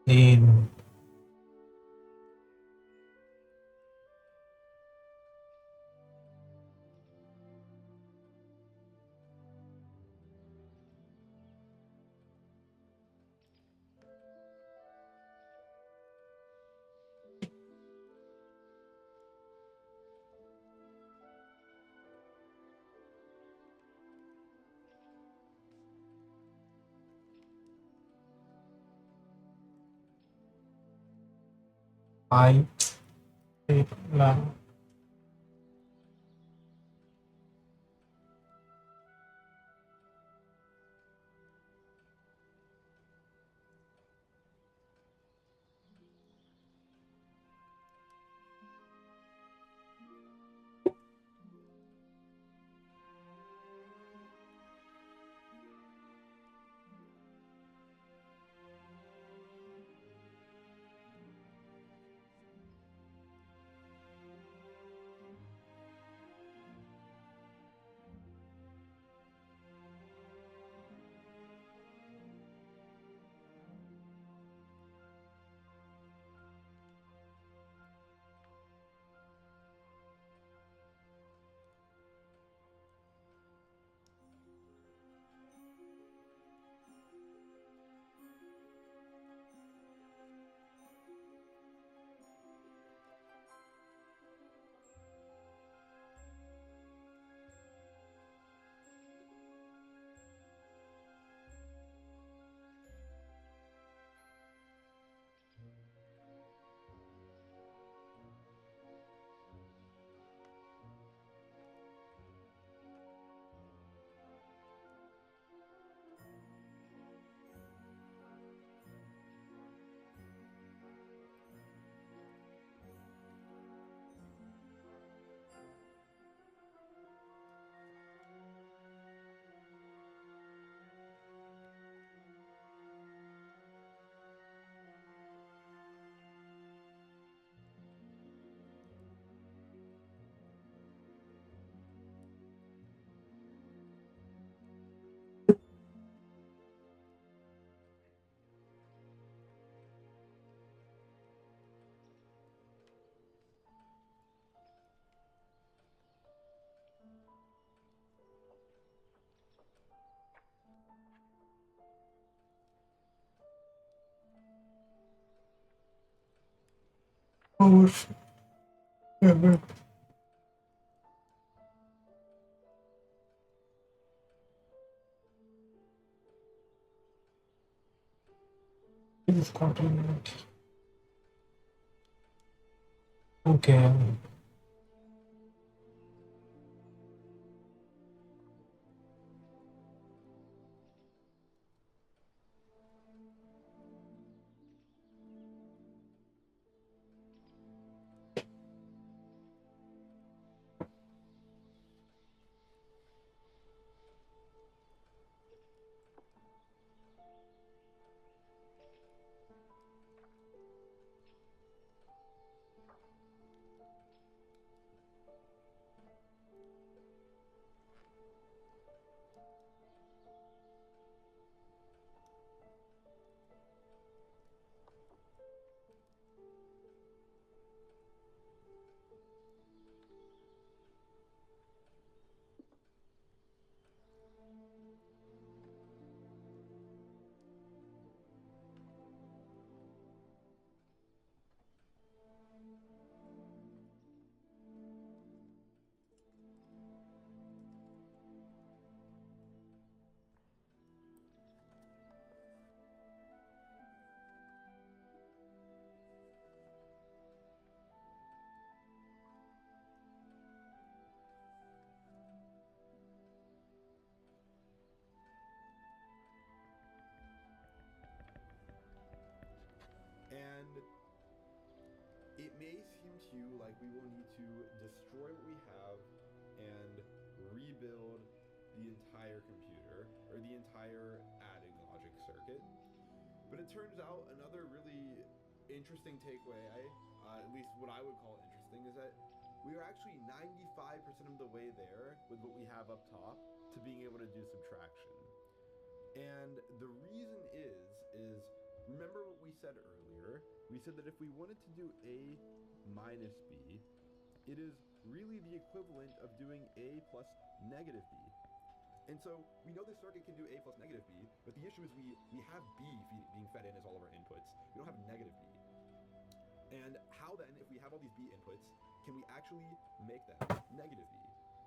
Clean. I lah. Oh, shit. Please continue. Okay. And it may seem to you like we will need to destroy what we have and rebuild the entire computer or the entire adding logic circuit. But it turns out another really interesting takeaway, at least what I would call interesting, is that we are actually 95% of the way there with what we have up top to being able to do subtraction. And the reason is remember what we said earlier? We said that if we wanted to do A minus B, it is really the equivalent of doing A plus negative B. And so we know this circuit can do A plus negative B, but the issue is we have B being fed in as all of our inputs. We don't have negative B. And how then, if we have all these B inputs, can we actually make them negative B?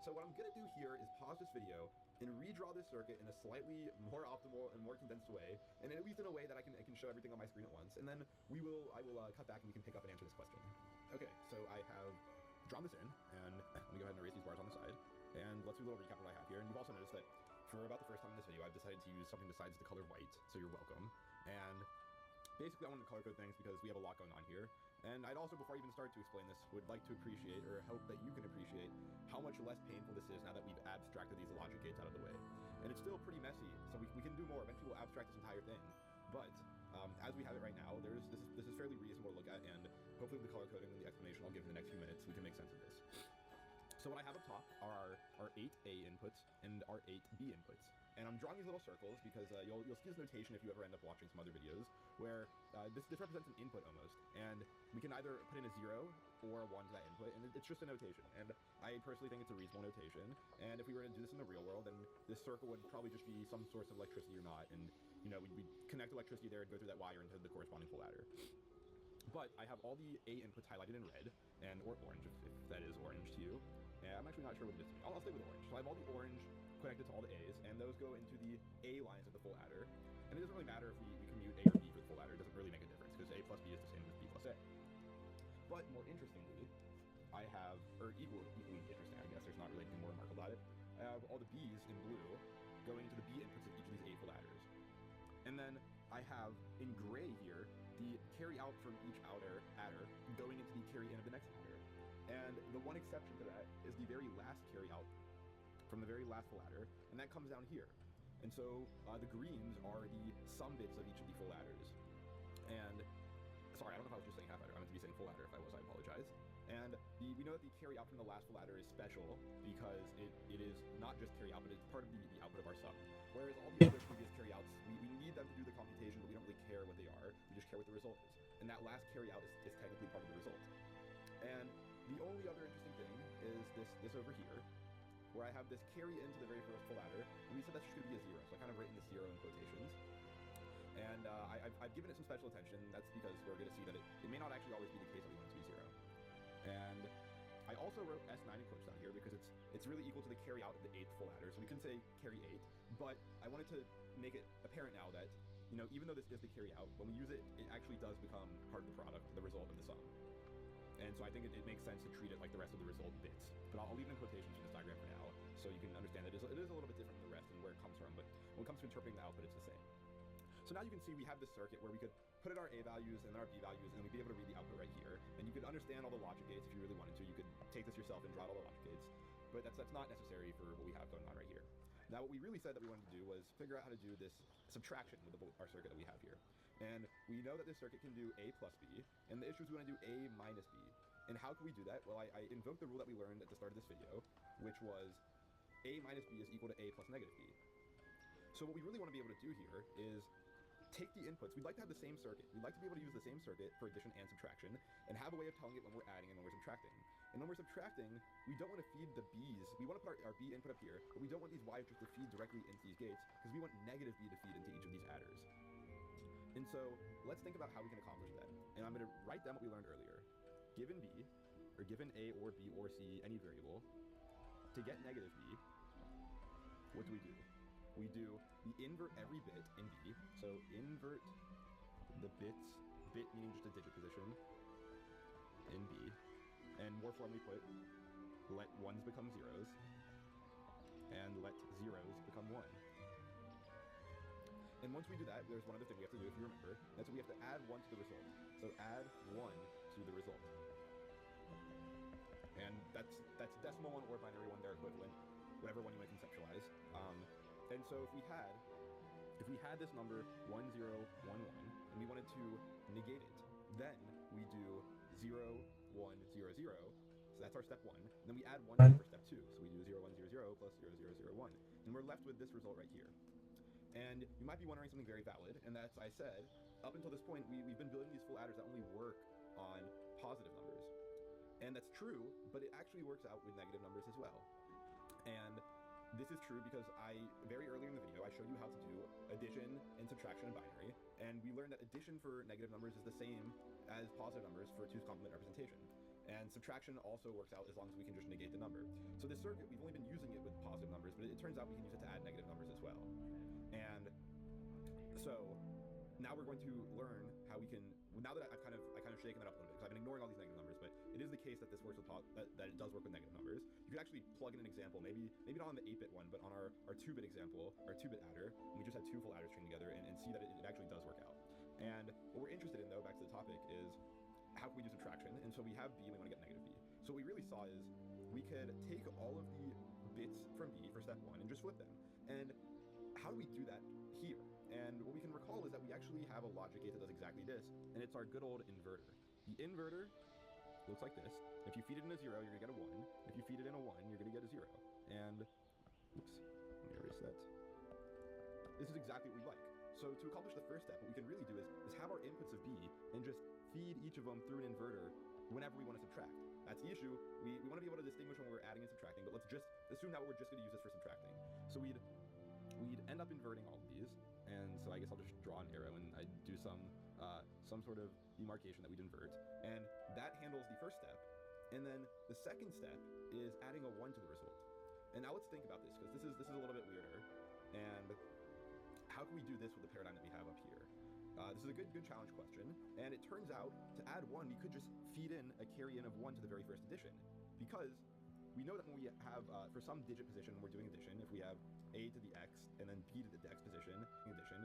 So what I'm going to do here is pause this video and redraw this circuit in a slightly more optimal and more condensed way, and at least in a way that I can show everything on my screen at once. And then I will cut back and we can pick up and answer this question. Okay, so I have drawn this in, and let me go ahead and erase these bars on the side. And let's do a little recap of what I have here. And you've also noticed that for about the first time in this video, I've decided to use something besides the color white, so you're welcome. And basically, I wanted to color code things because we have a lot going on here. And I'd also, before I even start to explain this, would like to appreciate, or hope that you can appreciate, how much less painful this is now that we've abstracted these logic gates out of the way. And it's still pretty messy, so we can do more. Eventually we'll abstract this entire thing. But as we have it right now, this is fairly reasonable to look at, and hopefully with the color coding and the explanation I'll give in the next few minutes, we can make sense of this. So what I have up top are our 8 A inputs and our 8 B inputs. And I'm drawing these little circles because you'll see this notation if you ever end up watching some other videos, where this represents an input almost. And we can either put in a 0 or a 1 to that input, and it's just a notation. And I personally think it's a reasonable notation. And if we were to do this in the real world, then this circle would probably just be some source of electricity or not. And, you know, we'd connect electricity there and go through that wire into the corresponding full adder. But I have all the A inputs highlighted in red, or orange, if that is orange to you. And I'm actually not sure what it is to me. I'll stay with orange. So I have all the orange connected to all the A's, and those go into the A lines of the full adder. And it doesn't really matter if we commute A or B for the full adder. It doesn't really make a difference, because A plus B is the same as B plus A. But more interestingly, I have, or equally interesting, I guess, there's not really anything more remarkable about it, I have all the B's in blue going into the B inputs of each of these A full adders. And then I have, in gray here, the carry out from each adder going into the carry in of the next adder. And the one exception to that is the very last carry out from the very last full adder, and that comes down here. And so the greens are the sum bits of each of the full adders. And sorry, I don't know if I was just saying half adder. I meant to be saying full adder. If I was, I apologize. And we know that the carry out from the last full adder is special because it is not just carry out, but it's part of the output of our sum. Whereas all the other previous carry outs, we need them to do the computation, but we don't really care what they are. We just care what the result is. And that last carry out is technically part of the result. And the only other interesting thing is this over here, where I have this carry into the very first full adder, and we said that's just going to be a 0, so I kind of written this 0 in quotations. And I've given it some special attention. That's because we're going to see that it may not actually always be the case that we want it to be 0. And I also wrote S9 in quotes down here because it's really equal to the carry out of the 8th full adder, so we can say carry 8, but I wanted to make it apparent now that, you know, even though this is the carry out, when we use it, it actually does become part of the product, the result of the sum. And so I think it makes sense to treat it like the rest of the result bits. But I'll leave it in quotations in this diagram for now, so you can understand that it is a little bit different from the rest and where it comes from, but when it comes to interpreting the output, it's the same. So now you can see we have this circuit where we could put in our A values and then our B values, and we'd be able to read the output right here. And you could understand all the logic gates if you really wanted to. You could take this yourself and draw all the logic gates, but that's not necessary for what we have going on right here. Now, what we really said that we wanted to do was figure out how to do this subtraction with our circuit that we have here. And we know that this circuit can do A plus B, and the issue is we want to do A minus B. And how can we do that? Well, I invoked the rule that we learned at the start of this video, which was A minus B is equal to A plus negative B. So what we really want to be able to do here is take the inputs. We'd like to have the same circuit. We'd like to be able to use the same circuit for addition and subtraction, and have a way of telling it when we're adding and when we're subtracting. And when we're subtracting, we don't want to feed the B's. We want to put our B input up here, but we don't want these Y just to feed directly into these gates, because we want negative B to feed into each of these adders. And so let's think about how we can accomplish that. And I'm going to write down what we learned earlier. Given B, or given A or B or C, any variable, to get negative B, what do? We do the invert every bit in B. So invert the bit meaning just a digit position in B. And more formally put, let 1s become 0s, and let 0s become 1. And once we do that, there's one other thing we have to do, if you remember. That's we have to add 1 to the result. So add 1 to the result. And that's decimal 1 or binary 1, they're equivalent, whatever one you want to conceptualize. And so if we had this number 1, 0, 1, 1, and we wanted to negate it, then we do 0, 1, 0, 0. So that's our step 1. And then we add 1 for step 2. So we do 0, 1, 0, 0 plus 0, 0, 0, 1. And we're left with this result right here. And you might be wondering something very valid, and that's, I said, up until this point, we've been building these full adders that only work on positive numbers. And that's true, but it actually works out with negative numbers as well. And this is true because very early in the video, I showed you how to do addition and subtraction in binary, and we learned that addition for negative numbers is the same as positive numbers for 2's complement representation. And subtraction also works out as long as we can just negate the number. So this circuit, we've only been using it with positive numbers, but it turns out we can use it to add negative numbers as well. And so now we're going to learn how we can, now that I've kind of shaken that up a little bit, because I've been ignoring all these negative numbers, but it is the case that this works with, that it does work with negative numbers. You could actually plug in an example, maybe not on the 8-bit one, but on our 2-bit example, our 2-bit adder, and we just had 2 full adders string together and see that it actually does work out. And what we're interested in, though, back to the topic, is how can we do subtraction? And so we have b and we want to get negative b. So what we really saw is we could take all of the bits from b for step 1 and just flip them. And how do we do that here? And what we can recall is that we actually have a logic gate that does exactly this, and it's our good old inverter. The inverter looks like this. If you feed it in a 0, you're going to get a 1. If you feed it in a 1, you're going to get a 0. And, oops, let me erase that. This is exactly what we like. So to accomplish the first step, what we can really do is have our inputs of b and just feed each of them through an inverter whenever we want to subtract. That's the issue. We want to be able to distinguish when we're adding and subtracting, but let's just assume that we're just going to use this for subtracting. So we'd end up inverting all of these, and so I guess I'll just draw an arrow and I do some sort of demarcation that we'd invert, and that handles the first step. And then the second step is adding a 1 to the result. And now let's think about this, because this is a little bit weirder. And how can we do this with the paradigm that we have up here? This is a good challenge question, and it turns out to add 1, we could just feed in a carry in of 1 to the very first addition, because we know that when we have, for some digit position when we're doing addition, if we have a to the x and then b to the x position, addition,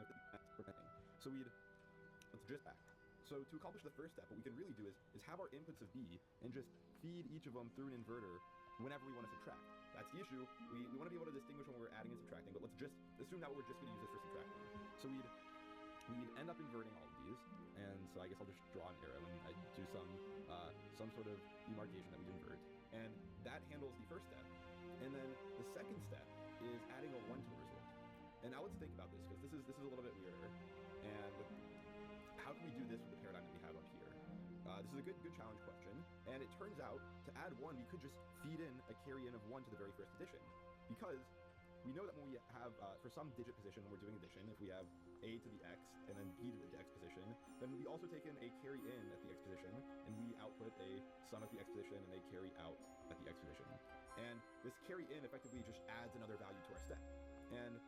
so let's just back. So to accomplish the first step, what we can really do is have our inputs of b and just feed each of them through an inverter whenever we want to subtract. That's the issue. We want to be able to distinguish when we're adding and subtracting, but let's just assume that we're just going to use this for subtracting. So we'd end up inverting all of these, and so I guess I'll just draw an arrow and I do some sort of demarcation that we'd invert, and that handles the first step. And then the second step is adding a 1 to the result. And now let's think about this, because this is a little bit weirder. And how can we do this with the paradigm that we have up here? This is a good challenge question, and it turns out to add 1, we could just feed in a carry in of 1 to the very first addition, because we know that when we have, for some digit position when we're doing addition, if we have a to the x and then b to the x position, then we also take in a carry in at the x position, and we output a sum at the x position and a carry out at the x position. And this carry in effectively just adds another value to our step. And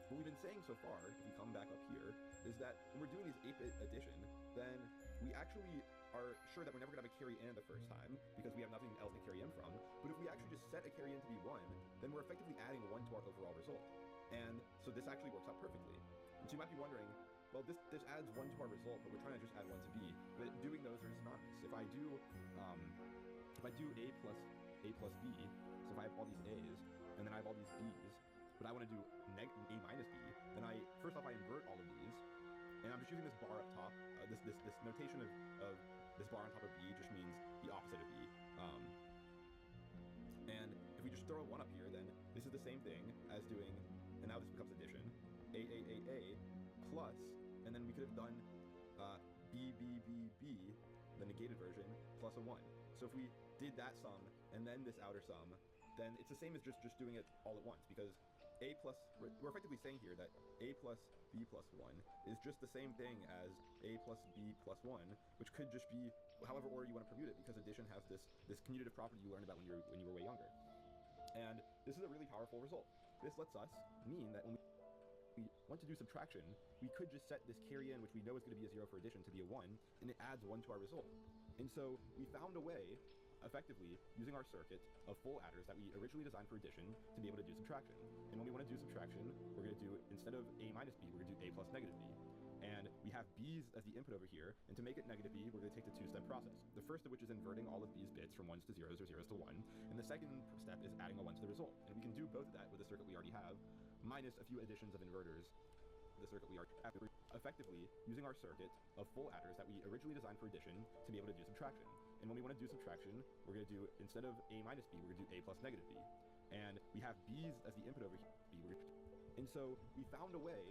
what we've been saying so far, if we come back up here, is that when we're doing these 8-bit addition, then we actually are sure that we're never going to have a carry in the first time, because we have nothing else to carry in from. But if we actually just set a carry in to be 1, then we're effectively adding 1 to our overall result. And so this actually works out perfectly. And so you might be wondering, well, this adds 1 to our result, but we're trying to just add 1 to b. But doing those are synonymous. If I do a plus b, so if I have all these a's, and then I have all these b's, but I want to do a minus b, then first off I invert all of these, and I'm just using this bar up top. This notation of this bar on top of b just means the opposite of b. And if we just throw a 1 up here, then this is the same thing as doing, and now this becomes addition, a plus, and then we could have done b, the negated version, plus a 1. So if we did that sum and then this outer sum, then it's the same as just doing it all at once, because we're effectively saying here that a plus b plus 1 is just the same thing as a plus b plus 1, which could just be however order you want to permute it, because addition has this commutative property you learned about when you were way younger. And this is a really powerful result. This lets us mean that when we want to do subtraction, we could just set this carry in, which we know is going to be a 0 for addition, to be a 1, and it adds 1 to our result. And so we found a way, effectively, using our circuit of full adders that we originally designed for addition, to be able to do subtraction. And when we want to do subtraction, we're going to do, instead of a minus b, we're going to do a plus negative b. And we have b's as the input over here, and to make it negative b, we're going to take the 2-step process. The first of which is inverting all of b's bits from 1s to 0s or 0s to 1, and the second step is adding a 1 to the result. And we can do both of that with the circuit we already have, minus a few additions of inverters, the circuit we already have. Effectively using our circuit of full adders that we originally designed for addition to be able to do subtraction. And when we want to do subtraction, we're going to do, instead of a minus b, we're going to do a plus negative b. And we have b's as the input over here. And so we found a way,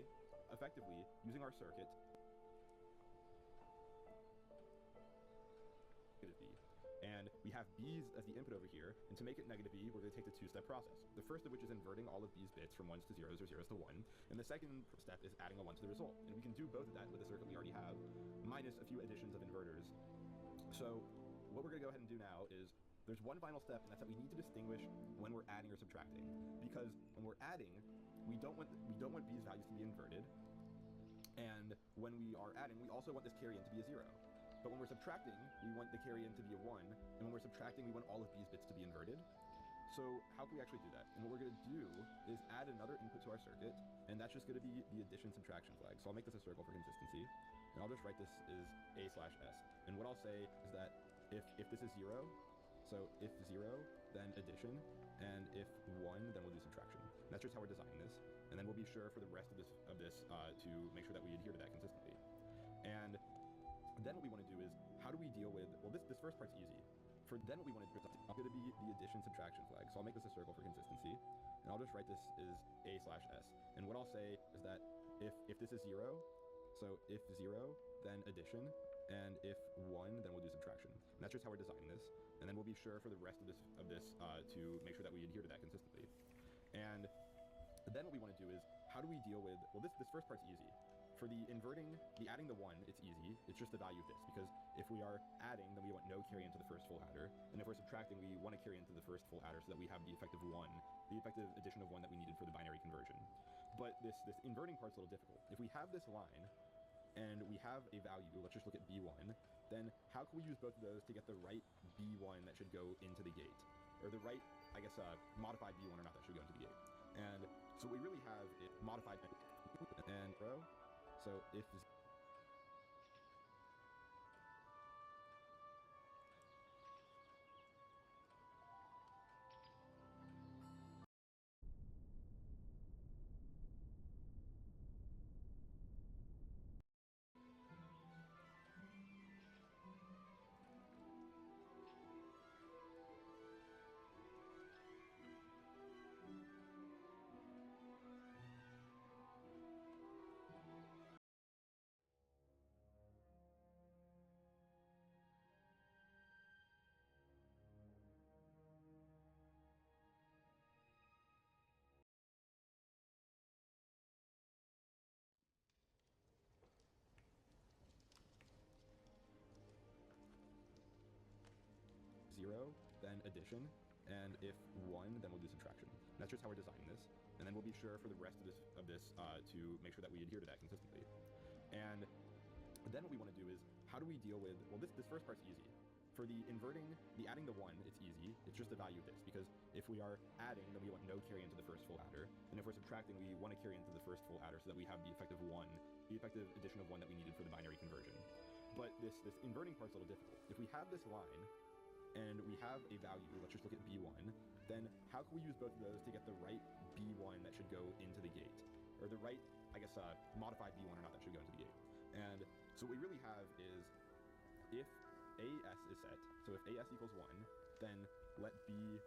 effectively, using our circuit, B. And we have b's as the input over here, and to make it negative b, we're going to take the two-step process. The first of which is inverting all of these bits from 1s to 0s or 0s to 1, and the second step is adding a 1 to the result. And we can do both of that with the circuit we already have, minus a few additions of inverters. So what we're going to go ahead and do now is, there's one final step, and that's that we need to distinguish when we're adding or subtracting. Because when we're adding, we don't want b's values to be inverted, and when we are adding, we also want this carry in to be a 0. But when we're subtracting, we want the carry in to be a 1, and when we're subtracting, we want all of these bits to be inverted. So how can we actually do that? And what we're going to do is add another input to our circuit, and that's just going to be the addition-subtraction flag. So I'll make this a circle for consistency, and I'll just write this as a/s. And what I'll say is that if this is 0, so if 0, then addition, and if 1, then we'll do subtraction. And that's just how we're designing this, and then we'll be sure for the rest of this to make sure that we adhere to that consistently. And then what we want to do is, how do we deal with, well, this first part's easy. For then what we want to do is going to be the addition-subtraction flag. So I'll make this a circle for consistency, and I'll just write this as a/s. And what I'll say is that if this is 0, so if 0, then addition, and if 1, then we'll do subtraction. And that's just how we're designing this, and then we'll be sure for the rest of this to make sure that we adhere to that consistently. And then what we want to do is, how do we deal with, well, this first part's easy. For the adding the 1, it's easy. It's just the value of this, because if we are adding, then we want no carry into the first full adder, and if we're subtracting, we want to carry into the first full adder so that we have the effective 1, the effective addition of 1 that we needed for the binary conversion. But this inverting part's a little difficult. If we have this line, and we have a value, let's just look at b1, then how can we use both of those to get the right b1 that should go into the gate? Or the right, I guess, modified b1 or not that should go into the gate. And so what we really have is modified and row. So if 0, then addition, and if 1, then we'll do subtraction. And that's just how we're designing this, and then we'll be sure for the rest of this to make sure that we adhere to that consistently. And then what we want to do is, how do we deal with, well, this first part's easy. For the adding the 1, it's easy. It's just the value of this, because if we are adding, then we want no carry into the first full adder, and if we're subtracting, we want to carry into the first full adder so that we have the effective 1, the effective addition of 1 that we needed for the binary conversion. But this inverting part's a little difficult. If we have this line, and we have a value, let's just look at b1, then how can we use both of those to get the right b1 that should go into the gate? Or the right, I guess, modified b1 or not that should go into the gate. And so what we really have is, if as is set, so if as equals 1, then we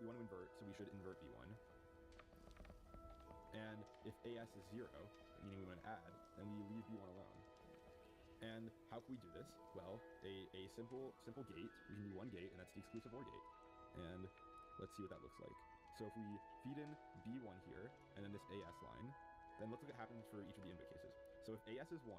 want to invert, so we should invert b1. And if as is 0, meaning we want to add, then we leave b1 alone. And how can we do this? Well, a simple gate, we can do one gate, and that's the exclusive OR gate. And let's see what that looks like. So if we feed in b1 here, and then this as line, then let's look what happens for each of the input cases. So if as is 1,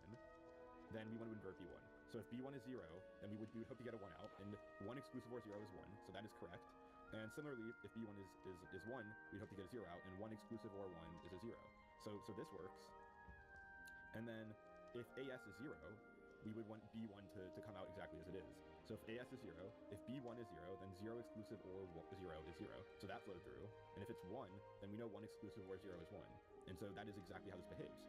then we want to invert b1. So if b1 is 0, then we would hope to get a 1 out, and 1 exclusive OR 0 is 1, so that is correct. And similarly, if b1 is 1, we'd hope to get a 0 out, and 1 exclusive OR 1 is a 0. So this works. And then if as is 0, we would want b1 to come out exactly as it is. So if as is 0, if b1 is 0, then 0 exclusive OR 0 is 0. So that flowed through. And if it's 1, then we know 1 exclusive OR 0 is 1. And so that is exactly how this behaves.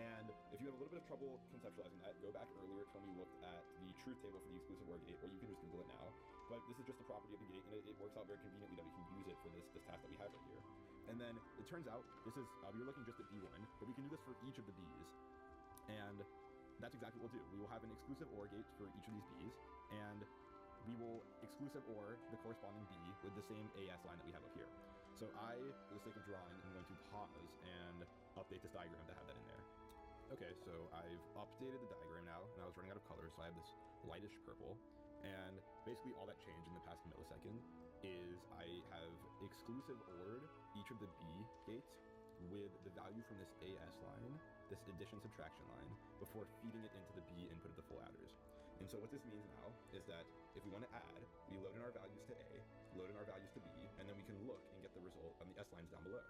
And if you have a little bit of trouble conceptualizing that, go back earlier to when we looked at the truth table for the exclusive OR gate, or you can just Google it now. But this is just a property of the gate, and it works out very conveniently that we can use it for this task that we have right here. And then it turns out this is, we were looking just at b1, but we can do this for each of the b's. And that's exactly what we'll do. We will have an exclusive OR gate for each of these b's, and we will exclusive OR the corresponding b with the same as line that we have up here. So I, for the sake of drawing, am going to pause and update this diagram to have that in there. Okay, so I've updated the diagram now, and I was running out of color, so I have this lightish purple. And basically all that changed in the past millisecond is I have exclusive OR'd each of the B gates with the value from this AS line, this addition subtraction line, before feeding it into the B input of the full adders. And so what this means now is that if we want to add, we load in our values to A, load in our values to B, and then we can look and get the result on the S lines down below.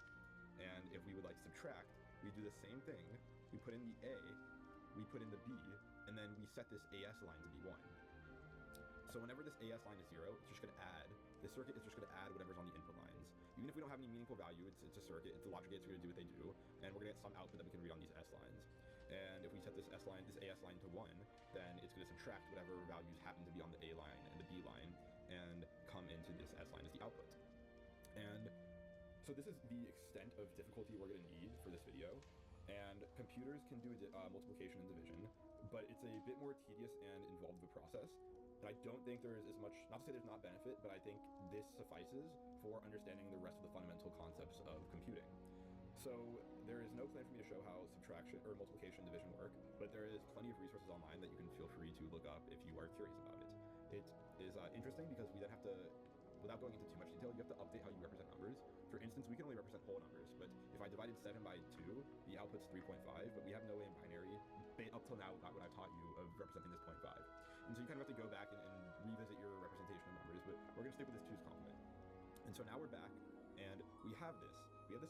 And if we would like to subtract, we do the same thing. We put in the A, we put in the B, and then we set this AS line to be 1. So whenever this AS line is 0, it's just going to add, this circuit is just going to add whatever's on the input lines. Even if we don't have any meaningful value, it's a circuit, it's a logic gates, we're going to do what they do, and we're going to get some output that we can read on these S lines. And if we set this AS line to 1, then it's going to subtract whatever values happen to be on the A line and the B line, and come into this S line as the output. And so this is the extent of difficulty we're going to need for this video. And computers can do multiplication and division, but it's a bit more tedious and involved of a process. And I don't think there is as much, not to say there's not benefit, but I think this suffices for understanding the rest of the fundamental concepts of computing. So there is no plan for me to show how subtraction or multiplication and division work, but there is plenty of resources online that you can feel free to look up if you are curious about it. It is interesting because we then have to, without going into too much detail, you have to update how you represent numbers. For instance, we can only represent whole numbers, but if I divided 7 by 2, the output's 3.5, but we have no way in binary, up till now, what I've taught you, of representing this 0.5. And so you kind of have to go back and revisit your representation of numbers, but we're going to stick with this 2's complement. And so now we're back, and we have this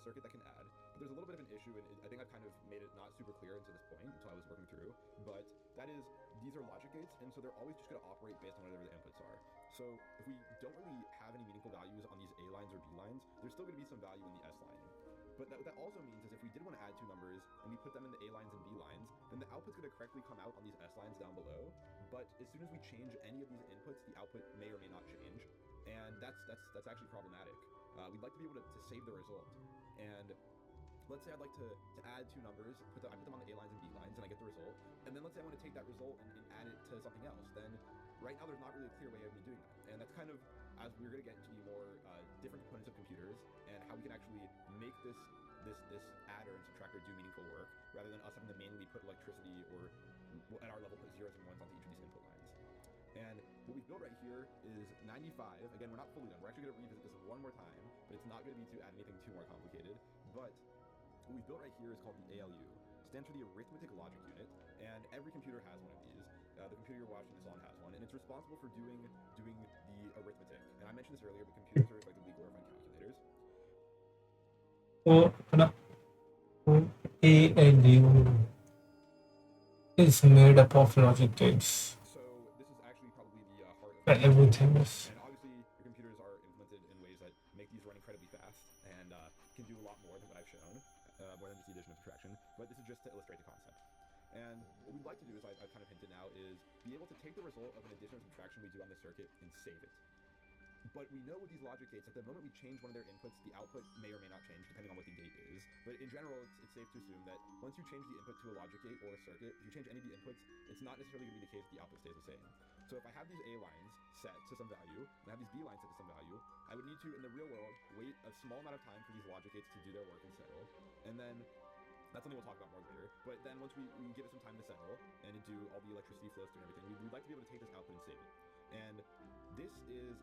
circuit that can add, but there's a little bit of an issue, and I think I've kind of made it not super clear until this point, until I was working through, but that is, these are logic gates, and so they're always just going to operate based on whatever the inputs are. So if we don't really have any meaningful values on these A lines or B lines, there's still going to be some value in the S line. But what that also means is if we did want to add two numbers and we put them in the A lines and B lines, then the output's going to correctly come out on these S lines down below. But as soon as we change any of these inputs, the output may or may not change. And that's actually problematic. We'd like to be able to save the result. And let's say I'd like to add two numbers, I put them on the A lines and B lines, and I get the result. And then let's say I want to take that result and add it to something else. Then right now there's not really a clear way of me doing that. And that's kind of, as we're going to get into the more different components of computers and how we can actually make this adder and subtractor do meaningful work, rather than us having to manually put electricity or, at our level, put zeros and ones onto each of these input lines. And what we've built right here is 95. Again, we're not fully done. We're actually going to revisit this one more time, but it's not going to be to add anything too more complicated. But what we've built right here is called the ALU. It stands for the Arithmetic Logic Unit, and every computer has one of these. The computer you're watching this on has one, and it's responsible for doing the arithmetic. And I mentioned this earlier, but computers are effectively glorified calculators. So ALU is made up of logic gates. So this is actually probably the heart of Everything is. And obviously, your computers are implemented in ways that make these run incredibly fast and can do a lot more than what I've shown, more than just the addition and subtraction. But this is just to illustrate the concept. And what we'd like to do, as I've kind of hinted now, is be able to take the result of an addition or subtraction we do on the circuit and save it. But we know with these logic gates, at the moment we change one of their inputs, the output may or may not change, depending on what the gate is. But in general, it's safe to assume that once you change the input to a logic gate or a circuit, if you change any of the inputs, it's not necessarily going to be the case that the output stays the same. So if I have these A lines set to some value, and I have these B lines set to some value, I would need to, in the real world, wait a small amount of time for these logic gates to do their work and settle. And then that's something we'll talk about more later. But then once we give it some time to settle and to do all the electricity flows through and everything, we'd like to be able to take this output and save it. And this is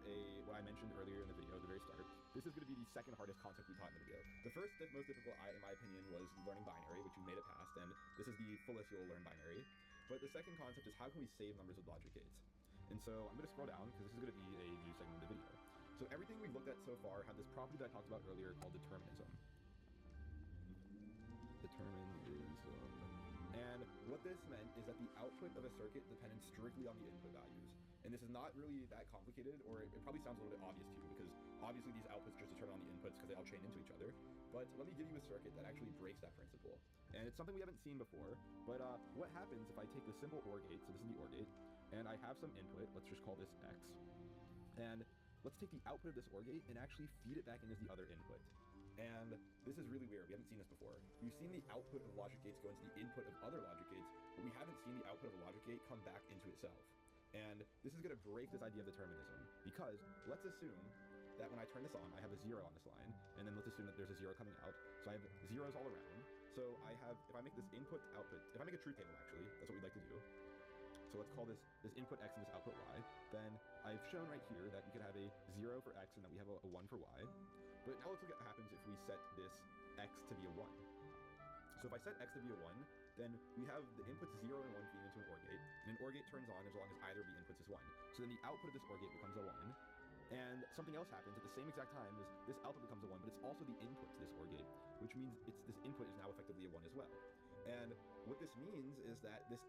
what I mentioned earlier in the video at the very start. This is going to be the second hardest concept we taught in the video. The first, most difficult, in my opinion, was learning binary, which you made it past, and this is the fullest you'll learn binary. But the second concept is how can we save numbers with logic gates? And so I'm going to scroll down because this is going to be a new segment of the video. So everything we've looked at so far had this property that I talked about earlier called determinism. And what this meant is that the output of a circuit depended strictly on the input values. And this is not really that complicated, or it probably sounds a little bit obvious to you, because obviously these outputs just determine on the inputs because they all chain into each other. But let me give you a circuit that actually breaks that principle. And it's something we haven't seen before, but what happens if I take the simple OR gate, so this is the OR gate, and I have some input, let's just call this X, and let's take the output of this OR gate and actually feed it back into the other input. And this is really weird. We haven't seen this before. We've seen the output of logic gates go into the input of other logic gates, but we haven't seen the output of a logic gate come back into itself. And this is going to break this idea of determinism, because let's assume that when I turn this on, I have a 0 on this line, and then let's assume that there's a 0 coming out. So I have zeros all around. So I have, if I make this input output, if I make a truth table actually, that's what we'd like to do. So let's call this input x and this output y. Then I've shown right here that we could have a 0 for x and that we have a 1 for y. But now let's look at what happens if we set this x to be a 1. So if I set x to be a 1, then we have the inputs 0 and 1 feeding into an OR gate, and an OR gate turns on as long as either of the inputs is 1. So then the output of this OR gate becomes a 1, and something else happens at the same exact time is this output becomes a 1, but it's also the input to this OR gate, which means this input is now effectively a 1 as well. And what this means is that this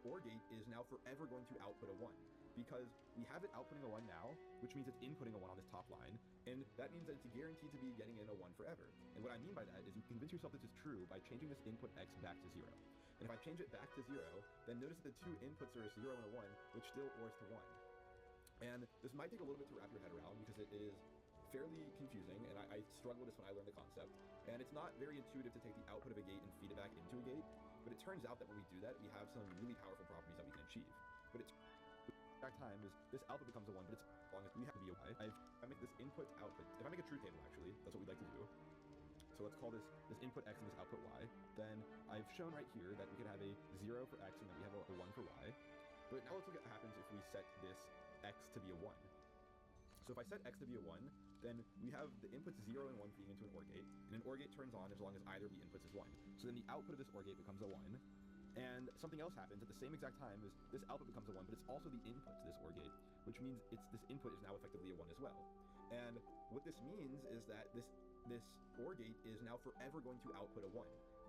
OR gate is now forever going to output a 1, because we have it outputting a 1 now, which means it's inputting a 1 on this top line, and that means that it's guaranteed to be getting in a 1 forever. And what I mean by that is you convince yourself this is true by changing this input x back to 0. And if I change it back to 0, then notice that the two inputs are a 0 and a 1, which still ORs to 1. And this might take a little bit to wrap your head around because it is fairly confusing, and I struggled with this when I learned the concept. And it's not very intuitive to take the output of a gate and feed it back into a gate, but it turns out that when we do that, we have some really powerful properties that we can achieve. But it's exact time is this output becomes a 1, but it's as long as we have to be a y. I make this input output. If I make a truth table actually, that's what we'd like to do. So let's call this input x and this output y. Then I've shown right here that we could have a 0 for x and that we have a 1 for y. But now let's look at what happens if we set this x to be a 1. So if I set x to be a 1, then we have the inputs 0 and 1 feeding into an OR gate, and an OR gate turns on as long as either of the inputs is 1. So then the output of this OR gate becomes a 1, and something else happens at the same exact time is this output becomes a 1, but it's also the input to this OR gate, which means this input is now effectively a 1 as well. And what this means is that this OR gate is now forever going to output a 1,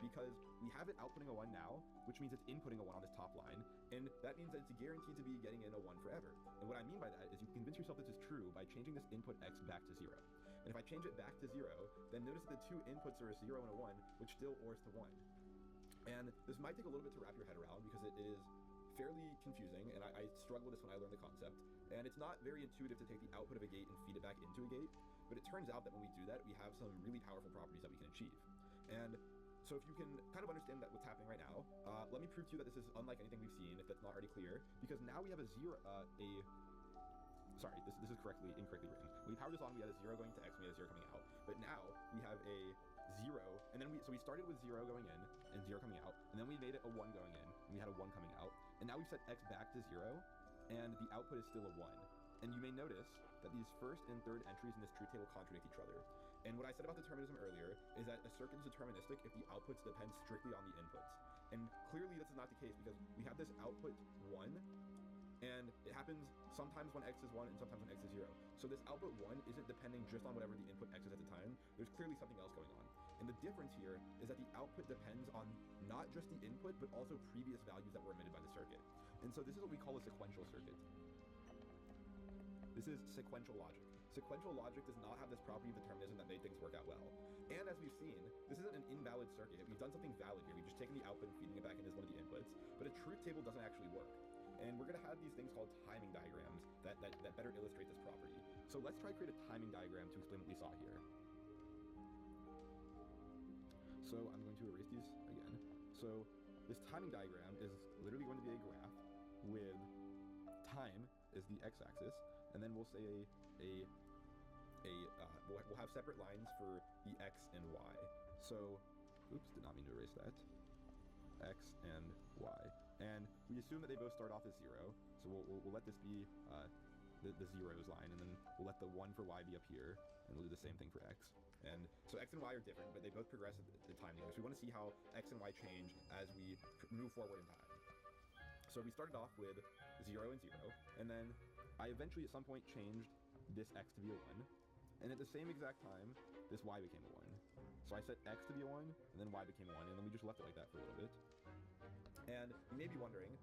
because we have it outputting a 1 now, which means it's inputting a 1 on this top line, and that means that it's guaranteed to be getting in a 1 forever. And what I mean by that is you convince yourself this is true by changing this input x back to 0. And if I change it back to 0, then notice that the two inputs are a 0 and a 1, which still ORs to 1. And this might take a little bit to wrap your head around because it is fairly confusing, and I struggled with this when I learned the concept. And it's not very intuitive to take the output of a gate and feed it back into a gate, but it turns out that when we do that, we have some really powerful properties that we can achieve. And so if you can kind of understand that what's happening right now, let me prove to you that this is unlike anything we've seen, if that's not already clear, because now we have a 0, sorry, this is incorrectly written. When we powered this on, we had a 0 going to x, and we had a 0 coming out, but now we have a 0, and then we started with 0 going in, and 0 coming out, and then we made it a 1 going in, and we had a 1 coming out, and now we've set x back to 0, and the output is still a 1. And you may notice that these first and third entries in this truth table contradict each other. And what I said about determinism earlier is that a circuit is deterministic if the outputs depend strictly on the inputs. And clearly this is not the case because we have this output 1, and it happens sometimes when x is 1 and sometimes when x is 0. So this output 1 isn't depending just on whatever the input x is at the time. There's clearly something else going on. And the difference here is that the output depends on not just the input, but also previous values that were emitted by the circuit. And so this is what we call a sequential circuit. This is sequential logic. Sequential logic does not have this property of determinism that made things work out well. And as we've seen, this isn't an invalid circuit. We've done something valid here. We've just taken the output and feeding it back in as one of the inputs. But a truth table doesn't actually work. And we're going to have these things called timing diagrams that better illustrate this property. So let's try to create a timing diagram to explain what we saw here. So I'm going to erase these again. So this timing diagram is literally going to be a graph with time is the x-axis, and then we'll say we'll have separate lines for the x and y. So, oops, did not mean to erase that. X and y, and we assume that they both start off as 0. So we'll let this be the zeros line, and then we'll let the 1 for y be up here, and we'll do the same thing for x. And so x and y are different, but they both progress at the time here. So we want to see how x and y change as we move forward in time. So we started off with 0 and 0, and then I eventually at some point changed this x to be a 1, and at the same exact time, this y became a 1. So I set x to be a 1, and then y became a 1, and then we just left it like that for a little bit. And you may be wondering,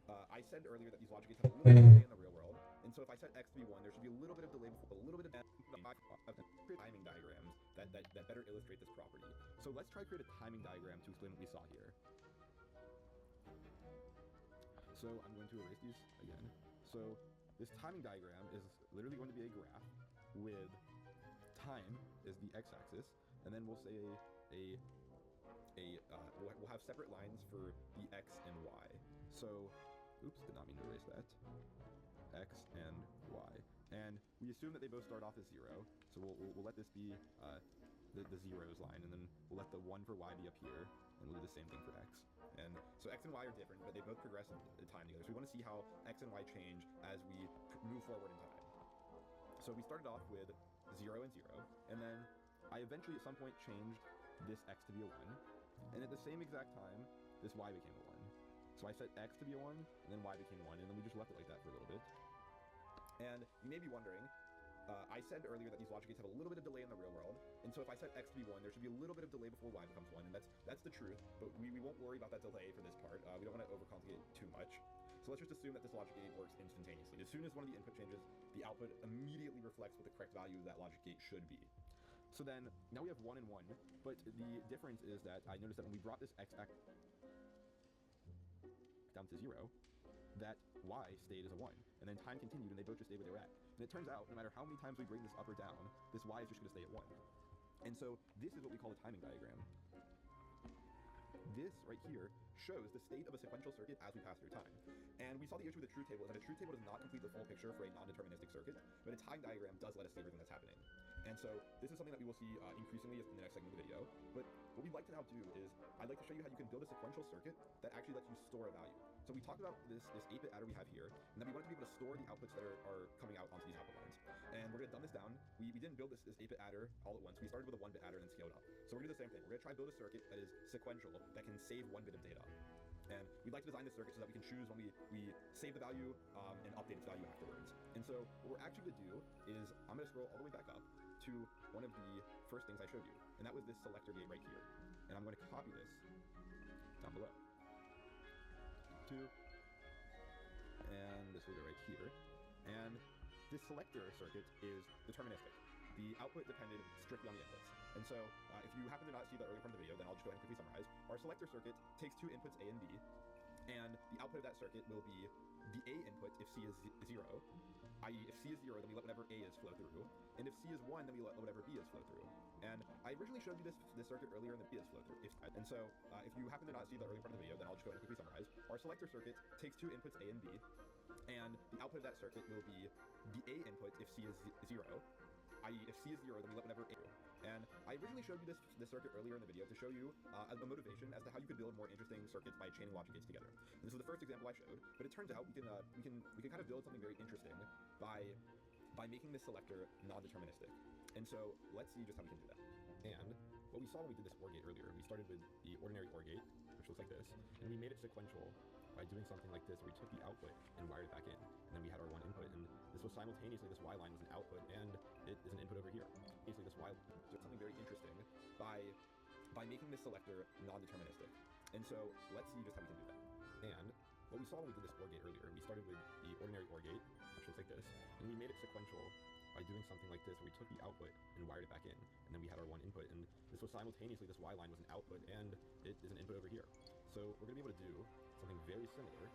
I said earlier that these logic gates have a little bit of delay in the real world, and so if I set x to be 1, there should be a little bit of delay before a little bit of timing diagrams that better illustrate this property. So let's try to create a timing diagram to explain what we saw here. So I'm going to erase these again. So this timing diagram is literally going to be a graph with time is the x-axis, and then we'll say we'll have separate lines for the x and y. So, oops, did not mean to erase that. X and y. And we assume that they both start off as 0, so we'll let this be the zeros line, and then we'll let the 1 for y be up here, and we'll do the same thing for x. And so x and y are different, but they both progress in time together. So we want to see how x and y change as we move forward in time. So we started off with 0 and 0, and then I eventually at some point changed this x to be a 1, and at the same exact time, this y became a 1. So I set x to be a 1, and then y became 1, and then we just left it like that for a little bit. And you may be wondering, I said earlier that these logic gates have a little bit of delay in the real world, and so if I set x to be 1, there should be a little bit of delay before y becomes 1, and that's the truth, but we won't worry about that delay for this part. We don't want to overcomplicate too much. So let's just assume that this logic gate works instantaneously. As soon as one of the input changes, the output immediately reflects what the correct value of that logic gate should be. So then, now we have 1 and 1, but the difference is that I noticed that when we brought this x back down to 0, that y stayed as a 1, and then time continued and they both just stayed where they were at. And it turns out, no matter how many times we bring this up or down, this y is just going to stay at 1. And so this is what we call a timing diagram. This right here shows the state of a sequential circuit as we pass through time. And we saw the issue with the truth table is that a truth table does not complete the full picture for a non-deterministic circuit, but a time diagram does let us see everything that's happening. And so this is something that we will see increasingly in the next segment of the video. But what we'd like to now do is I'd like to show you how you can build a sequential circuit that actually lets you store a value. So we talked about this 8-bit adder we have here, and then we wanted to be able to store the outputs that are coming out onto these output lines. And we're going to dumb this down. We didn't build this 8-bit adder all at once. We started with a 1-bit adder and then scaled up. So we're going to do the same thing. We're going to try to build a circuit that is sequential, that can save 1 bit of data. And we'd like to design this circuit so that we can choose when we save the value and update its value afterwards. And so what we're actually going to do is I'm going to scroll all the way back up to one of the first things I showed you, and that was this selector gate right here. And I'm going to copy this down below. And this will go right here. And this selector circuit is deterministic. The output depended strictly on the inputs. And so if you happen to not see the earlier part of the video, then I'll just go ahead and quickly summarize. Our selector circuit takes two inputs A and B, and the output of that circuit will be the A input if C is 0, i.e. if C is 0, then we let whatever A is flow through, and if C is 1, then we let whatever B is flow through. And I originally showed you this circuit earlier in the B is flow through. And so if you happen to not see the earlier part of the video, then I'll just go ahead and quickly summarize. Our selector circuit takes two inputs A and B, and the output of that circuit will be the A input if C is 0, i.e. if C is 0, then we let whatever A. And I originally showed you this circuit earlier in the video to show you a motivation as to how you could build more interesting circuits by chaining logic gates together. And this was the first example I showed, but it turns out we can kind of build something very interesting by making this selector non-deterministic. And so let's see just how we can do that. And what we saw when we did this OR gate earlier, we started with the ordinary OR gate, which looks like this, and we made it sequential by doing something like this, where we took the output and wired it back in, and then we had our one input, and this was simultaneously, this Y line was an output, and it is an input over here. Basically, this Y did something very interesting by making this selector non-deterministic. And so let's see just how we can do that. And what we saw when we did this OR gate earlier, we started with the ordinary OR gate, which looks like this, and we made it sequential by doing something like this, where we took the output and wired it back in, and then we had our one input, and this was simultaneously, this Y line was an output, and it is an input over here. So we're going to be able to do something very similar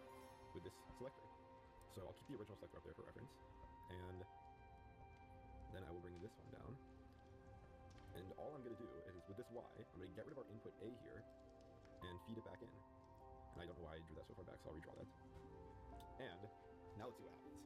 with this selector. So I'll keep the original selector up there for reference, and then I will bring this one down. And all I'm going to do is, with this Y, I'm going to get rid of our input A here and feed it back in. And I don't know why I drew that so far back, so I'll redraw that. And now let's see what happens.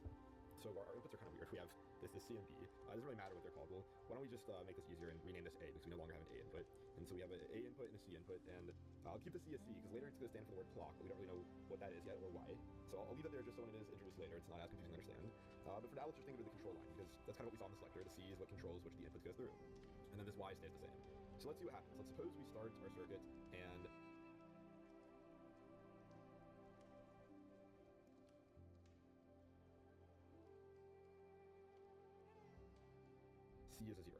So our inputs are kind of weird. We have this C and B. It doesn't really matter what they're called. Well, why don't we just make this easier and rename this A, because we no longer have an A input. And so we have an A input and a C input, and I'll keep the C as C, because later it's going to stand for the word clock, but we don't really know what that is yet, or why. So I'll leave it there just so when it is introduced later, it's not as confusing to understand. But for now, let's just think of it as the control line, because that's kind of what we saw in the selector. The C is what controls which the inputs go through. And then this Y stays the same. So let's see what happens. Let's suppose we start our circuit, and C is a 0.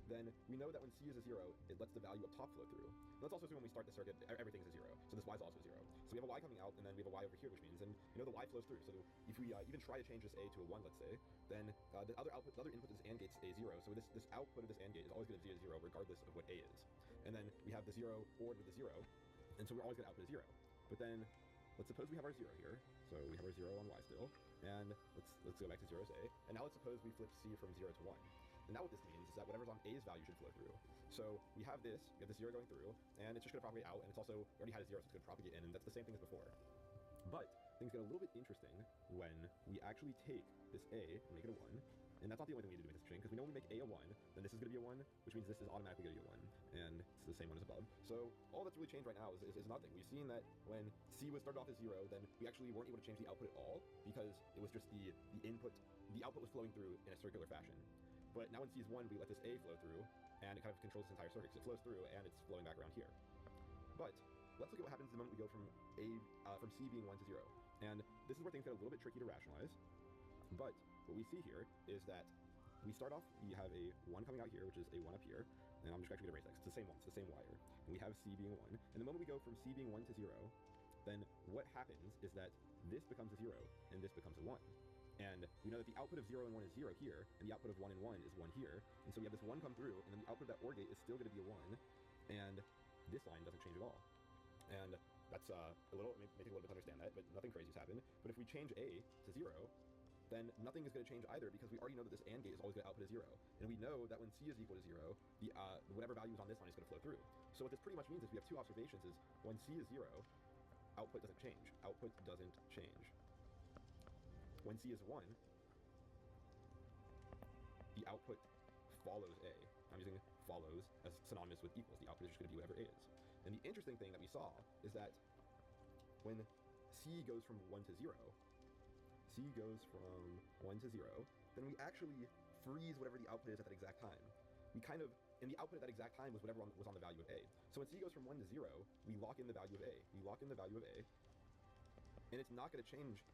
Then we know that when C is a 0, it lets the value up top flow through. And let's also assume when we start the circuit, everything's a 0. So this Y is also a 0. So we have a Y coming out, and then we have a Y over here, which means, and the Y flows through. So if we even try to change this A to a 1, let's say, then the other input of this AND gate's a 0. So this output of this AND gate is always going to be a 0, regardless of what A is. And then we have the 0 ORed with the 0, and so we're always going to output a 0. But then let's suppose we have our 0 here. So we have our 0 on Y still, and let's go back to 0's A. And now let's suppose we flip C from 0 to 1. And now what this means is that whatever's on A's value should flow through. So we have this 0 going through, and it's just going to propagate out, and it's also, we already had a 0, so it's going to propagate in, and that's the same thing as before. But things get a little bit interesting when we actually take this A and make it a 1. And that's not the only thing we need to do with this string, because we know when we make A a 1, then this is going to be a 1, which means this is automatically going to be a 1, and it's the same one as above. So all that's really changed right now is nothing. We've seen that when C was started off as 0, then we actually weren't able to change the output at all, because it was just the input, the output was flowing through in a circular fashion. But now when C is 1, we let this A flow through, and it kind of controls this entire circuit, because it flows through, and it's flowing back around here. But let's look at what happens the moment we go from C being 1 to 0. And this is where things get a little bit tricky to rationalize. But what we see here is that we start off, we have a 1 coming out here, which is a 1 up here. And I'm just actually going to erase that, 'cause it's the same one, it's the same wire. And we have C being 1. And the moment we go from C being 1 to 0, then what happens is that this becomes a 0, and this becomes a 1. And we know that the output of 0 and 1 is 0 here, and the output of 1 and 1 is 1 here. And so we have this 1 come through, and then the output of that OR gate is still going to be a 1, and this line doesn't change at all. And that's a little, may take a little bit to understand that, but nothing crazy has happened. But if we change A to 0, then nothing is going to change either, because we already know that this AND gate is always going to output a 0. And we know that when C is equal to 0, the whatever value is on this line is going to flow through. So what this pretty much means is we have two observations: is when C is 0, output doesn't change. Output doesn't change. When C is 1, the output follows A. I'm using follows as synonymous with equals. The output is just going to be whatever A is. And the interesting thing that we saw is that when C goes from 1 to 0, C goes from 1 to 0, then we actually freeze whatever the output is at that exact time. We kind of, and the output at that exact time was whatever was on the value of A. So when C goes from 1 to 0, we lock in the value of A. We lock in the value of A, and it's not going to change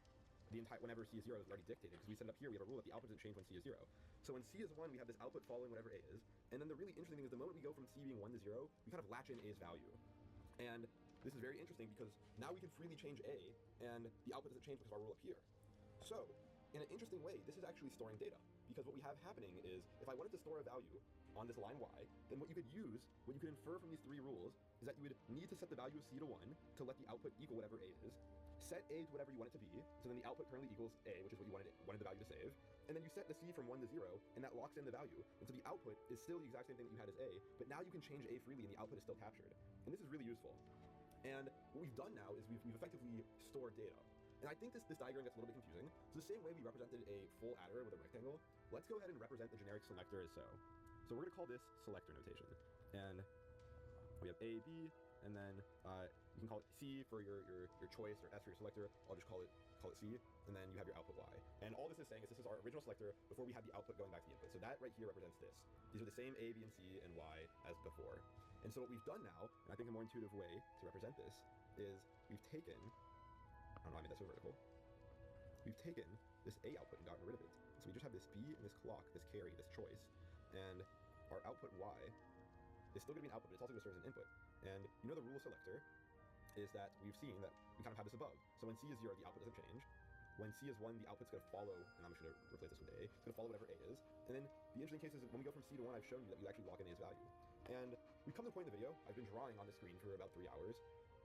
the entire, whenever C is 0 is already dictated, because we set it up here, we have a rule that the output doesn't change when C is 0. So when C is 1, we have this output following whatever A is, and then the really interesting thing is the moment we go from C being 1 to 0, we kind of latch in A's value. And this is very interesting because now we can freely change A, and the output doesn't change because of our rule up here. So, in an interesting way, this is actually storing data, because what we have happening is, if I wanted to store a value on this line Y, then what you could use, what you could infer from these three rules, is that you would need to set the value of C to 1 to let the output equal whatever A is, set A to whatever you want it to be, so then the output currently equals A, which is what you wanted the value to save, and then you set the C from 1 to 0, and that locks in the value, and so the output is still the exact same thing that you had as A, but now you can change A freely, and the output is still captured. And this is really useful. And what we've done now is we've effectively stored data. And I think this diagram gets a little bit confusing. So the same way we represented a full adder with a rectangle, let's go ahead and represent the generic selector as so. So we're going to call this selector notation. And we have A, B, and then you can call it C for your choice, or S for your selector. I'll just call it C, and then you have your output Y. And all this is saying is this is our original selector before we had the output going back to the input. So that right here represents this. These are the same A, B, and C, and Y as before. And so what we've done now, and I think a more intuitive way to represent this, is we've taken, I don't know, I made that so vertical. We've taken this A output and gotten rid of it. So we just have this B and this clock, this carry, this choice, and our output Y is still going to be an output, but it's also going to serve as an input. And you know the rule of selector is that we've seen that we kind of have this above. So when C is 0, the output doesn't change. When C is 1, the output's going to follow, and I'm just going to replace this with A, it's going to follow whatever A is. And then the interesting case is that when we go from C to 1, I've shown you that we actually lock in A's value. And we've come to the point in the video, I've been drawing on the screen for about 3 hours,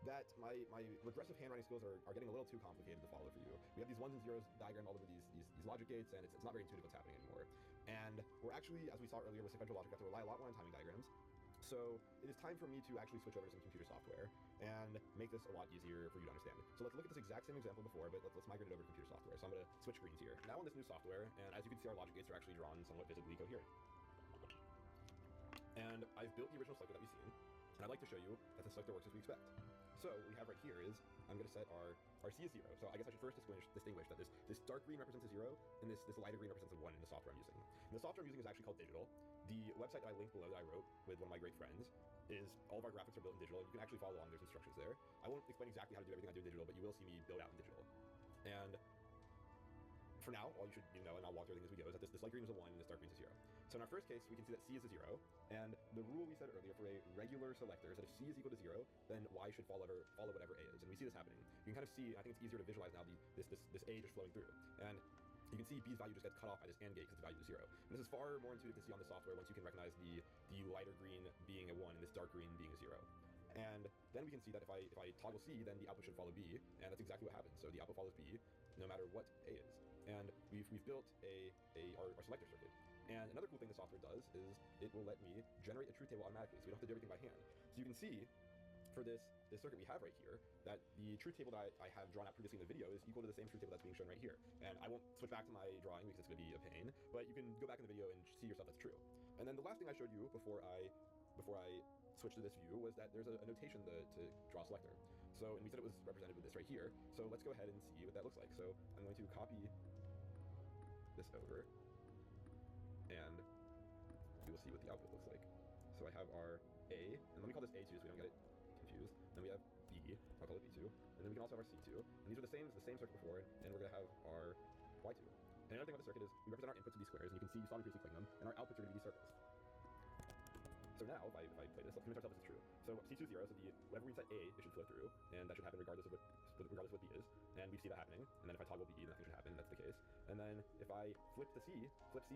that my regressive handwriting skills are getting a little too complicated to follow for you. We have these 1s and 0s diagrammed all over these logic gates, and it's not very intuitive what's happening anymore. And we're actually, as we saw earlier with sequential logic, we have to rely a lot more on timing diagrams. So it is time for me to actually switch over to some computer software and make this a lot easier for you to understand. So let's look at this exact same example before, but let's migrate it over to computer software. So I'm going to switch screens here. Now on this new software, and as you can see, our logic gates are actually drawn somewhat visibly coherent. And I've built the original selector that we've seen, and I'd like to show you that the selector works as we expect. So what we have right here is, I'm going to set our C is 0. So I guess I should first distinguish that this dark green represents a 0, and this lighter green represents a 1 in the software I'm using. And the software I'm using is actually called Digital. The website that I linked below that I wrote with one of my great friends is, all of our graphics are built in Digital. You can actually follow along, there's instructions there. I won't explain exactly how to do everything I do in Digital, but you will see me build out in Digital. And for now, all you should know, and I'll walk through everything as we go, is that this light green is a 1 and this dark green is a 0. So in our first case, we can see that C is a 0, and the rule we said earlier for a regular selector is that if C is equal to 0, then Y should follow whatever A is, and we see this happening. You can kind of see, I think it's easier to visualize now, this A just flowing through, and you can see B's value just gets cut off by this AND gate because the value is 0. And this is far more intuitive to see on the software once you can recognize the lighter green being a 1 and this dark green being a 0. And then we can see that if I toggle C, then the output should follow B, and that's exactly what happens. So the output follows B, no matter what A is. And we've built our selector circuit. And another cool thing the software does is it will let me generate a truth table automatically, so we don't have to do everything by hand. So you can see for this circuit we have right here, that the truth table that I have drawn out previously in the video is equal to the same truth table that's being shown right here. And I won't switch back to my drawing because it's going to be a pain, but you can go back in the video and see yourself that's true. And then the last thing I showed you before I switched to this view was that there's a notation to draw a selector. So, and we said it was represented with this right here. So let's go ahead and see what that looks like. So I'm going to copy this over, and we will see what the output looks like. So I have our A, and let me call this A2 so we don't get it confused. Then we have B, I'll call it B2, and then we can also have our C2. And these are the same circuit before, and we're going to have our Y2. And another thing about the circuit is we represent our inputs to be squares, and you can see, you saw me previously clicking them, and our outputs are going to be circles. So now, if I play this, let's convince ourselves this is true. So C2 is 0, so whatever we set A, it should flow through, and that should happen regardless of what B is. And we see that happening. And then if I toggle B, then nothing should happen. That's the case. And then if I flip C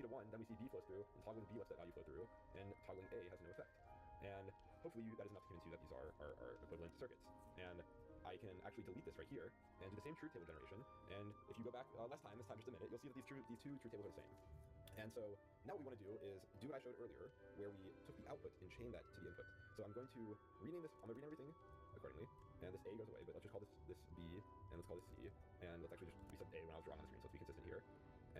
to 1, then we see B flows through, and toggling B lets that value flow through, and toggling A has no effect. And hopefully that is enough to convince you that these are equivalent circuits. And I can actually delete this right here and do the same truth table generation. And if you go back this time just a minute, you'll see that these two truth tables are the same. And so now what we want to do is do what I showed earlier, where we took the output and chained that to the input. So I'm going to rename this, I'm going to rename everything accordingly, and this A goes away, but let's just call this B, and let's call this C, and let's actually just reset A when I was drawing on the screen, so let's be consistent here.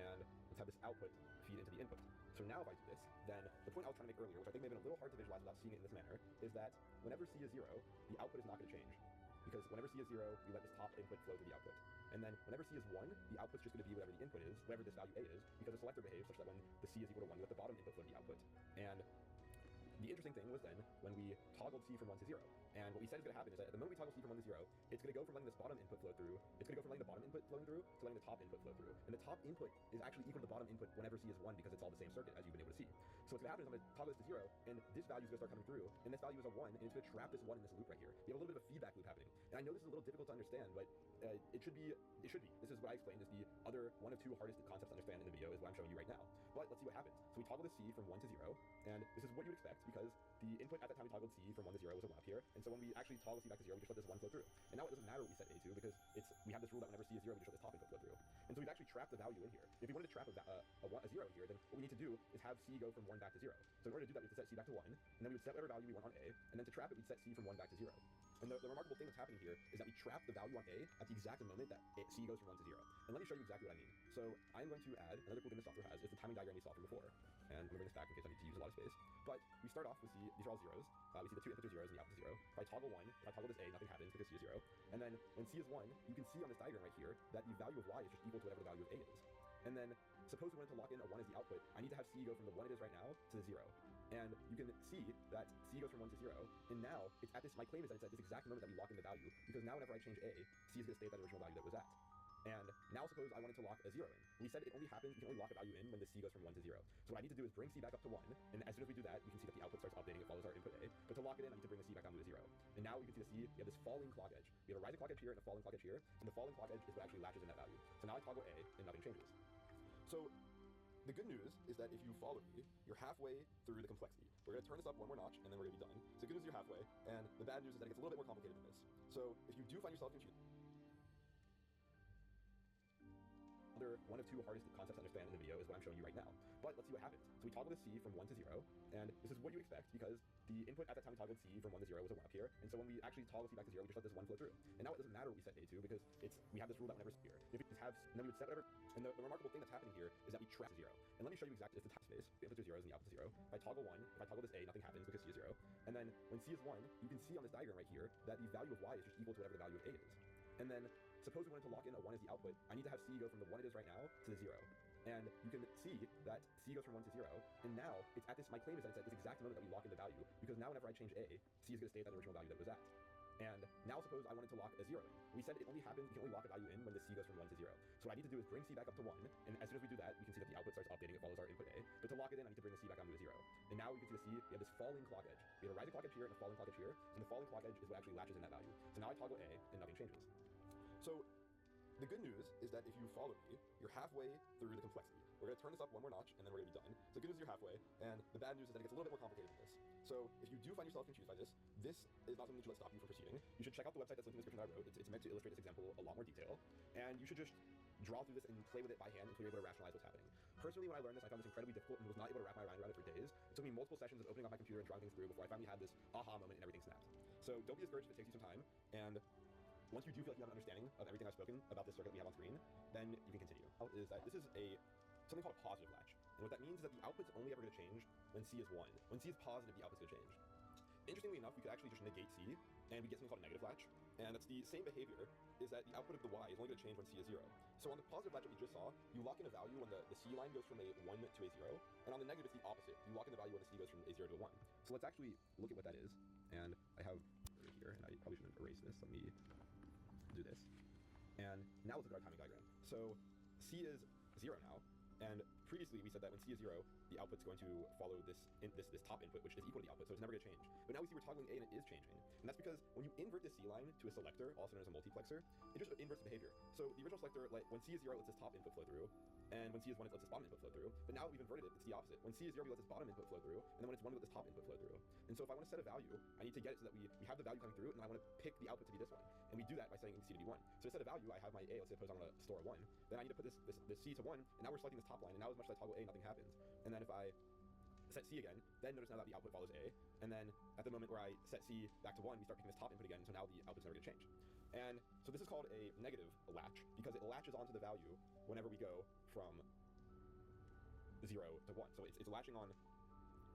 And let's have this output feed into the input. So now if I do this, then the point I was trying to make earlier, which I think may have been a little hard to visualize without seeing it in this manner, is that whenever C is 0, the output is not going to change. Because whenever C is 0, we let this top input flow to the output. And then whenever C is 1, the output's just going to be whatever the input is, whatever this value A is, because the selector behaves such that when the C is equal to 1, we let the bottom input flow to the output. And the interesting thing was then when we toggled C from 1 to 0. And what we said is going to happen is that at the moment we toggle C from 1 to 0, it's going to go from letting this bottom input flow through, it's going to go from letting the bottom input flowing through to letting the top input flow through. And the top input is actually equal to the bottom input whenever C is 1 because it's all the same circuit as you've been able to see. So what's going to happen is I'm going to toggle this to 0, and this value is going to start coming through, and this value is a 1, and it's going to trap this 1 in this loop right here. You have a little bit of a feedback loop happening. And I know this is a little difficult to understand, but it should be. This is what I explained is the other one of two hardest concepts to understand in the video is what I'm showing you right now. But let's see what happens. So we toggle the C from 1 to 0, and this is what you would expect because the input at that time we toggled C from 1 to 0 was a 1 up here, and so when we actually toggle C back to 0, we just let this 1 flow through. And now it doesn't matter what we set A to because we have this rule that whenever C is 0, we just let this top input flow through. And so we've actually trapped the value in here. If we wanted to trap a 0 here, then what we need to do is have C go from 1 back to 0. So in order to do that, we have to set C back to 1, and then we would set whatever value we want on A, and then to trap it, we'd set C from 1 back to 0. And the remarkable thing that's happening here is that we trap the value on A at the exact moment that C goes from 1 to 0. And let me show you exactly what I mean. So I'm going to add, another cool thing this software has is the timing diagram we saw from before. And I'm going to bring this back in case I need to use a lot of space. But we start off with these are all zeros. We see the two inputs are zeros and the output is 0. If I toggle 1, if I toggle this A, nothing happens because C is 0. And then when C is 1, you can see on this diagram right here that the value of Y is just equal to whatever the value of A is. And then suppose we wanted to lock in a 1 as the output, I need to have C go from the 1 it is right now to the 0. And you can see that C goes from 1 to 0, and now it's at this, my claim is that it's at this exact moment that we lock in the value, because now whenever I change A, C is going to stay at that original value that it was at. And now suppose I wanted to lock a 0 in. We said it only happens, you can only lock a value in when the C goes from 1 to 0. So what I need to do is bring C back up to 1, and as soon as we do that, you can see that the output starts updating, it follows our input A. But to lock it in, I need to bring the C back down to a 0. And now you can see the C, we have this falling clock edge. We have a rising clock edge here and a falling clock edge here, and the falling clock edge is what actually latches in that value. So now I toggle A, and nothing changes. So the good news is that if you follow me, you're halfway through the complexity. We're going to turn this up one more notch, and then we're going to be done. So the good news is you're halfway, and the bad news is that it gets a little bit more complicated than this. So if you do find yourself confused, one of two hardest concepts to understand in the video is what I'm showing you right now. But let's see what happens. So we toggle the C from 1 to 0, and this is what you expect because the input at that time we toggled C from 1 to 0 was a 1 up here, and so when we actually toggle C back to 0, we just let this 1 flow through. And now it doesn't matter what we set A to because we have this rule that whenever here, if it has, and then we would set whatever. And the remarkable thing that's happening here is that we trap 0. And let me show you exactly, it's the time space. The inputs are zeros and the outputs are 0. If I toggle 1, if I toggle this A, nothing happens because C is 0. And then when C is 1, you can see on this diagram right here that the value of Y is just equal to whatever the value of A is. And then suppose we wanted to lock in a 1 as the output, I need to have C go from the 1 it is right now to the 0. And you can see that C goes from 1 to 0, and now it's at this, my claim is that it's at this exact moment that we lock in the value, because now whenever I change A, C is going to stay at that original value that it was at. And now suppose I wanted to lock a 0 in. We said it only happens, you can only lock a value in when the C goes from 1 to 0. So what I need to do is bring C back up to 1, and as soon as we do that, we can see that the output starts updating, it follows our input A. But to lock it in, I need to bring the C back down to a 0. And now you can see the C, we have this falling clock edge. We have a rising clock edge here and a falling clock edge here, and the falling clock edge is what actually latches in that value. So now I toggle A, and nothing changes. So the good news is that if you follow me, you're halfway through the complexity. We're going to turn this up one more notch, and then we're going to be done. So the good news is you're halfway, and the bad news is that it gets a little bit more complicated than this. So if you do find yourself confused by this is not something that should let stop you from proceeding. You should check out the website that's linked in the description that I wrote. It's meant to illustrate this example a lot more detail, and you should just draw through this and play with it by hand until you're able to rationalize what's happening. Personally, when I learned this, I found this incredibly difficult and was not able to wrap my mind around it for days. It took me multiple sessions of opening up my computer and drawing things through before I finally had this aha moment and everything snapped. So don't be discouraged if it takes you some time, and once you do feel like you have an understanding of everything I've spoken about this circuit we have on screen, then you can continue. Is that this is something called a positive latch. And what that means is that the output's only ever going to change when C is 1. When C is positive, the output's going to change. Interestingly enough, we could actually just negate C, and we get something called a negative latch. And that's the same behavior, is that the output of the Y is only going to change when C is 0. So on the positive latch that we just saw, you lock in a value when the C line goes from a 1 to a 0, and on the negative it's the opposite. You lock in the value when the C goes from a 0 to a 1. So let's actually look at what that is. And I have it here, and I probably shouldn't erase this. Let me do this. And now let's look at our timing diagram. So C is 0 now, and previously we said that when C is 0, the output's going to follow this top input, which is equal to the output, so it's never going to change. But now we see we're toggling A and it is changing. And that's because when you invert this C line to a selector, also known as a multiplexer, it just inverts the behavior. So the original selector, when C is 0, it lets this top input flow through, and when C is 1, it lets this bottom input flow through. But now we've inverted it, it's the opposite. When C is 0, we let this bottom input flow through, and then when it's 1, we let this top input flow through. And so if I want to set a value, I need to get it so that we have the value coming through, and I want to pick the output to be this one. And we do that by setting C to be 1. So to set a value, I have my A, let's suppose I want to store a 1. Then I need to put this C to 1, and now we're selecting this top line, and now as much as I toggle A, nothing happens. And then if I set C again, then notice now that the output follows A, and then at the moment where I set C back to 1, we start picking this top input again, so now the output's never going to change. And so this is called a negative latch, because it latches onto the value whenever we go from 0 to 1. So it's latching on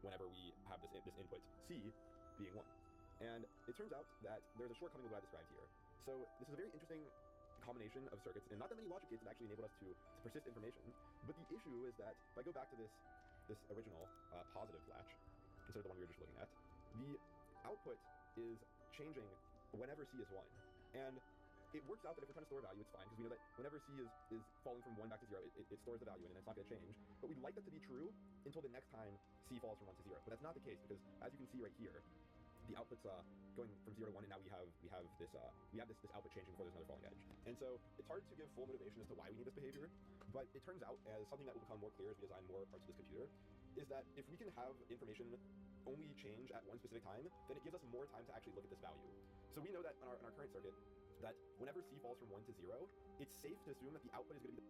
whenever we have this input C being 1. And it turns out that there's a shortcoming of what I described here. So this is a very interesting combination of circuits, and not that many logic gates have actually enabled us to persist information. But the issue is that if I go back to this original positive latch, instead of the one we were just looking at, the output is changing whenever C is 1. And it works out that if we're trying to store a value, it's fine, because we know that whenever C is falling from 1 back to 0, it stores the value in, and it's not going to change. But we'd like that to be true until the next time C falls from 1 to 0. But that's not the case, because as you can see right here, the output's going from 0 to 1, and now we have this output changing before there's another falling edge. And so it's hard to give full motivation as to why we need this behavior, but it turns out, as something that will become more clear as we design more parts of this computer, is that if we can have information only change at one specific time, then it gives us more time to actually look at this value. So we know that in our current circuit, that whenever C falls from 1 to 0, it's safe to assume that the output is going to be the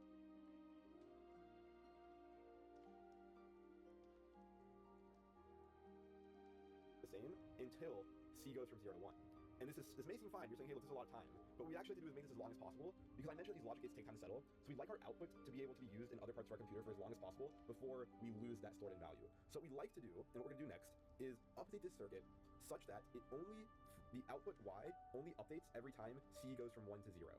same until C goes from 0 to 1. And this may seem fine, you're saying, hey, look, this is a lot of time. But what we actually have to do is make this as long as possible, because I mentioned that these logic gates take time to settle, so we'd like our output to be able to be used in other parts of our computer for as long as possible before we lose that stored in value. So what we'd like to do, and what we're going to do next, is update this circuit such that the output Y only updates every time C goes from 1 to 0.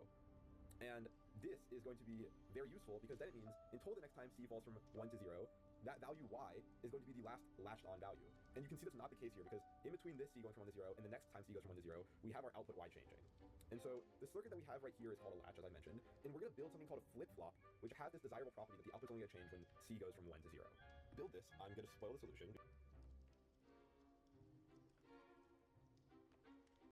And this is going to be very useful, because then it means until the next time C falls from 1 to 0, that value Y is going to be the last latched on value. And you can see that's not the case here, because in between this C going from 1 to 0 and the next time C goes from 1 to 0, we have our output Y changing. And so the circuit that we have right here is called a latch, as I mentioned, and we're going to build something called a flip-flop, which has this desirable property that the output's only going to change when C goes from 1 to 0. To build this, I'm going to spoil the solution.